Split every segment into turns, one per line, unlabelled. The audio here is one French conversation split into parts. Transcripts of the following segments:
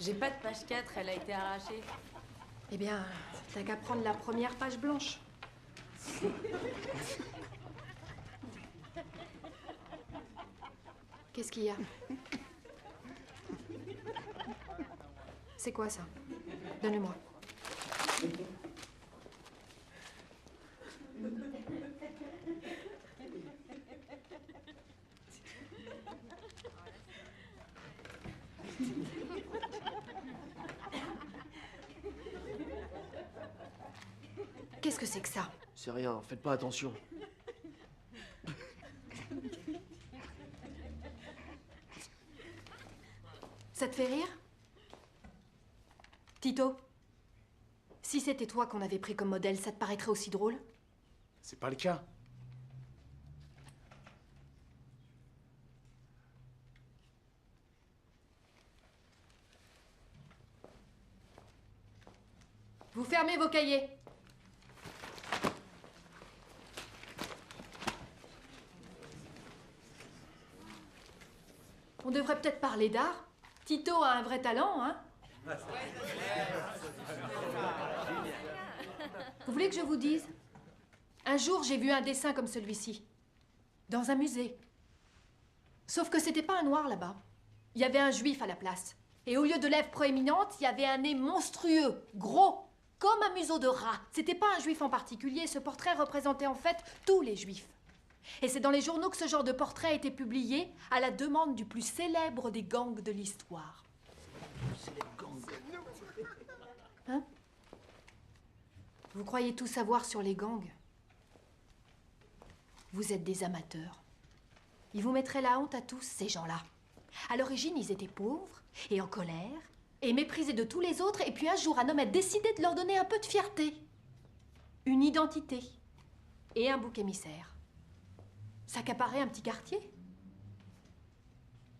J'ai pas de page 4, elle a été arrachée.
Eh bien, t'as qu'à prendre la première page blanche. Qu'est-ce qu'il y a? C'est quoi ça? Donne-le-moi. Qu'est-ce que c'est que ça?
C'est rien, faites pas attention.
Ça te fait rire? Tito? Si c'était toi qu'on avait pris comme modèle, ça te paraîtrait aussi drôle?
C'est pas le cas.
Vous fermez vos cahiers. On devrait peut-être parler d'art. Tito a un vrai talent, hein? Vous voulez que je vous dise? Un jour, j'ai vu un dessin comme celui-ci. Dans un musée. Sauf que c'était pas un noir là-bas. Il y avait un juif à la place. Et au lieu de lèvres proéminentes, il y avait un nez monstrueux, gros, comme un museau de rat. C'était pas un juif en particulier. Ce portrait représentait en fait tous les juifs. Et c'est dans les journaux que ce genre de portrait a été publié à la demande du plus célèbre des gangs de l'histoire. Hein? Vous croyez tout savoir sur les gangs? Vous êtes des amateurs. Ils vous mettraient la honte à tous, ces gens-là. À l'origine, ils étaient pauvres et en colère et méprisés de tous les autres. Et puis un jour, un homme a décidé de leur donner un peu de fierté. Une identité et un bouc émissaire. S'accaparer un petit quartier?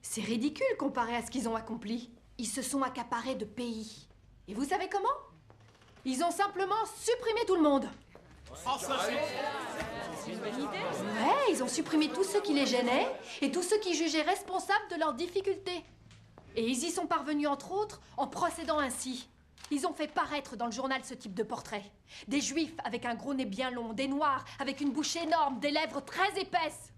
C'est ridicule comparé à ce qu'ils ont accompli. Ils se sont accaparés de pays. Et vous savez comment? Ils ont simplement supprimé tout le monde.
C'est une bonne idée.
Ouais, ils ont supprimé tous ceux qui les gênaient et tous ceux qui jugeaient responsables de leurs difficultés. Et ils y sont parvenus, entre autres, en procédant ainsi. Ils ont fait paraître dans le journal ce type de portrait. Des juifs avec un gros nez bien long, des noirs avec une bouche énorme, des lèvres très épaisses.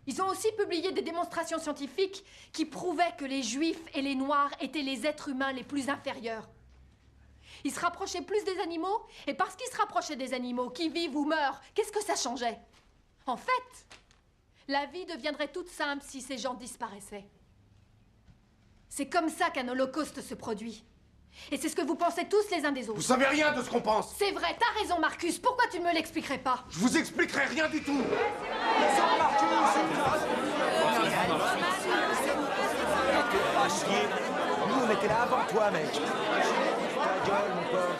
Ils ont aussi publié des démonstrations scientifiques qui prouvaient que les juifs et les noirs étaient les êtres humains les plus inférieurs. Ils se rapprochaient plus des animaux, et parce qu'ils se rapprochaient des animaux, qui vivent ou meurent, qu'est-ce que ça changeait? En fait, la vie deviendrait toute simple si ces gens disparaissaient. C'est comme ça qu'un holocauste se produit. Et c'est ce que vous pensez tous les uns des autres.
Vous savez rien de ce qu'on pense.
C'est vrai, t'as raison, Marcus. Pourquoi tu ne me l'expliquerais pas?
Je vous expliquerai rien du tout.
Ah, chier. Nous, on était là avant toi, mec. Ta gueule, mon pote.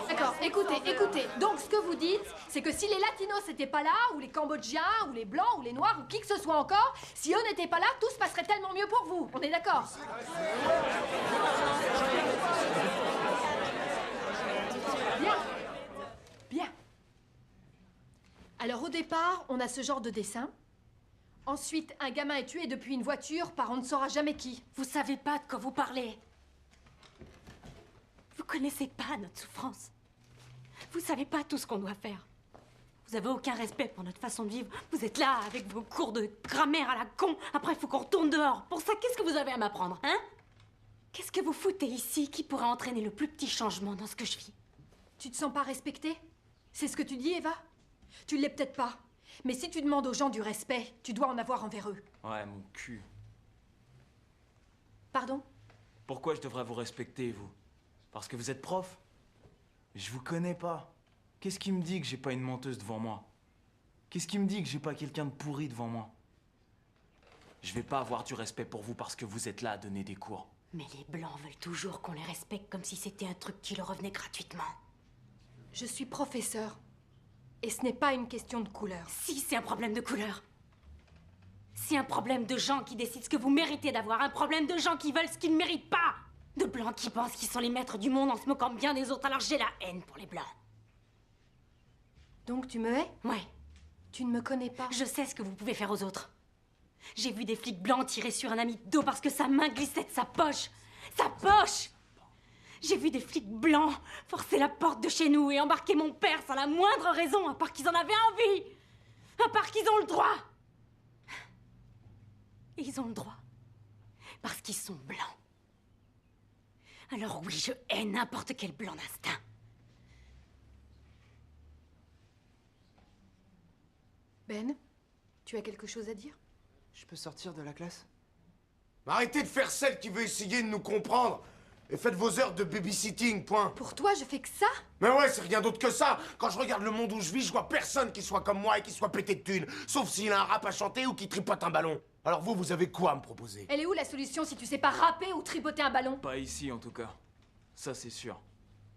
D'accord, écoutez. Donc, ce que vous dites, c'est que si les Latinos n'étaient pas là, ou les Cambodgiens, ou les Blancs, ou les Noirs, ou qui que ce soit encore, si eux n'étaient pas là, tout se passerait tellement mieux pour vous. On est d'accord? Bien. Alors, au départ, on a ce genre de dessin. Ensuite, un gamin est tué depuis une voiture par on ne saura jamais qui.
Vous savez pas de quoi vous parlez. Vous connaissez pas notre souffrance. Vous savez pas tout ce qu'on doit faire. Vous avez aucun respect pour notre façon de vivre. Vous êtes là avec vos cours de grammaire à la con. Après, il faut qu'on retourne dehors. Pour ça, qu'est-ce que vous avez à m'apprendre, hein? Qu'est-ce que vous foutez ici qui pourrait entraîner le plus petit changement dans ce que je vis?
Tu te sens pas respectée? C'est ce que tu dis, Eva? Tu l'es peut-être pas. Mais si tu demandes aux gens du respect, tu dois en avoir envers eux.
Ouais, mon cul.
Pardon?
Pourquoi je devrais vous respecter, vous? Parce que vous êtes prof? Je vous connais pas. Qu'est-ce qui me dit que j'ai pas une menteuse devant moi? Qu'est-ce qui me dit que j'ai pas quelqu'un de pourri devant moi? Je vais pas avoir du respect pour vous parce que vous êtes là à donner des cours.
Mais les Blancs veulent toujours qu'on les respecte comme si c'était un truc qui leur revenait gratuitement.
Je suis professeur. Et ce n'est pas une question de couleur.
Si, c'est un problème de couleur. C'est un problème de gens qui décident ce que vous méritez d'avoir. Un problème de gens qui veulent ce qu'ils ne méritent pas. De Blancs qui pensent qu'ils sont les maîtres du monde en se moquant bien des autres. Alors j'ai la haine pour les Blancs.
Donc tu me hais?
Ouais.
Tu ne me connais pas.
Je sais ce que vous pouvez faire aux autres. J'ai vu des flics blancs tirer sur un ami de dos parce que sa main glissait de sa poche. Sa poche! J'ai vu des flics blancs forcer la porte de chez nous et embarquer mon père sans la moindre raison, à part qu'ils en avaient envie! À part qu'ils ont le droit! Et ils ont le droit. Parce qu'ils sont blancs. Alors oui, je hais n'importe quel blanc d'instinct.
Ben, tu as quelque chose à dire?
Je peux sortir de la classe?
Arrêtez de faire celle qui veut essayer de nous comprendre. Et faites vos heures de babysitting, point.
Pour toi, je fais que ça?
Mais ouais, c'est rien d'autre que ça. Quand je regarde le monde où je vis, je vois personne qui soit comme moi et qui soit pété de thunes. Sauf s'il a un rap à chanter ou qui tripote un ballon. Alors vous avez quoi à me proposer?
Elle est où la solution si tu sais pas rapper ou tripoter un ballon?
Pas ici, en tout cas. Ça, c'est sûr.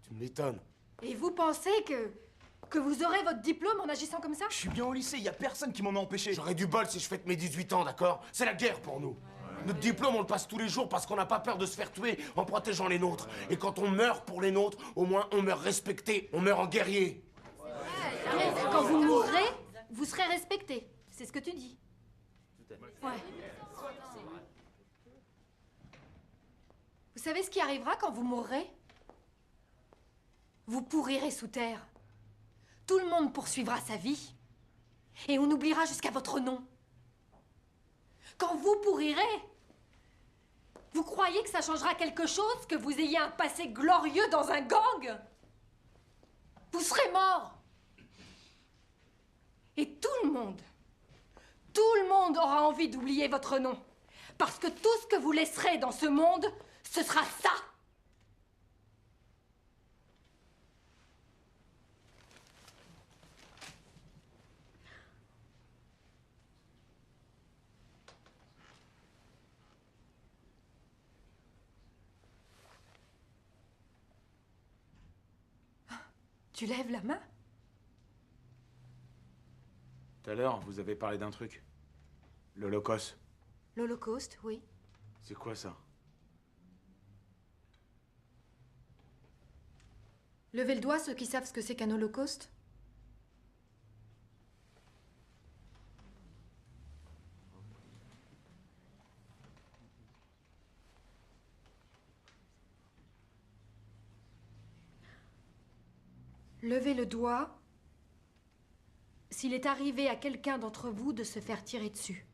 Tu m'étonnes.
Et vous pensez que vous aurez votre diplôme en agissant comme ça?
Je suis bien au lycée, y a personne qui m'en a empêché.
J'aurais du bol si je fête mes 18 ans, d'accord? C'est la guerre pour nous. Notre diplôme, on le passe tous les jours parce qu'on n'a pas peur de se faire tuer en protégeant les nôtres. Et quand on meurt pour les nôtres, au moins on meurt respecté, on meurt en guerrier.
Quand vous mourrez, vous serez respecté. C'est ce que tu dis. Ouais. Vous savez ce qui arrivera quand vous mourrez? Vous pourrirez sous terre. Tout le monde poursuivra sa vie. Et on oubliera jusqu'à votre nom. Quand vous pourrirez, vous croyez que ça changera quelque chose que vous ayez un passé glorieux dans un gang? Vous serez mort. Et tout le monde aura envie d'oublier votre nom. Parce que tout ce que vous laisserez dans ce monde, ce sera ça. Tu lèves la main?
Tout à l'heure, vous avez parlé d'un truc. L'Holocauste.
L'Holocauste, oui.
C'est quoi ça?
Levez le doigt ceux qui savent ce que c'est qu'un holocauste. Levez le doigt s'il est arrivé à quelqu'un d'entre vous de se faire tirer dessus.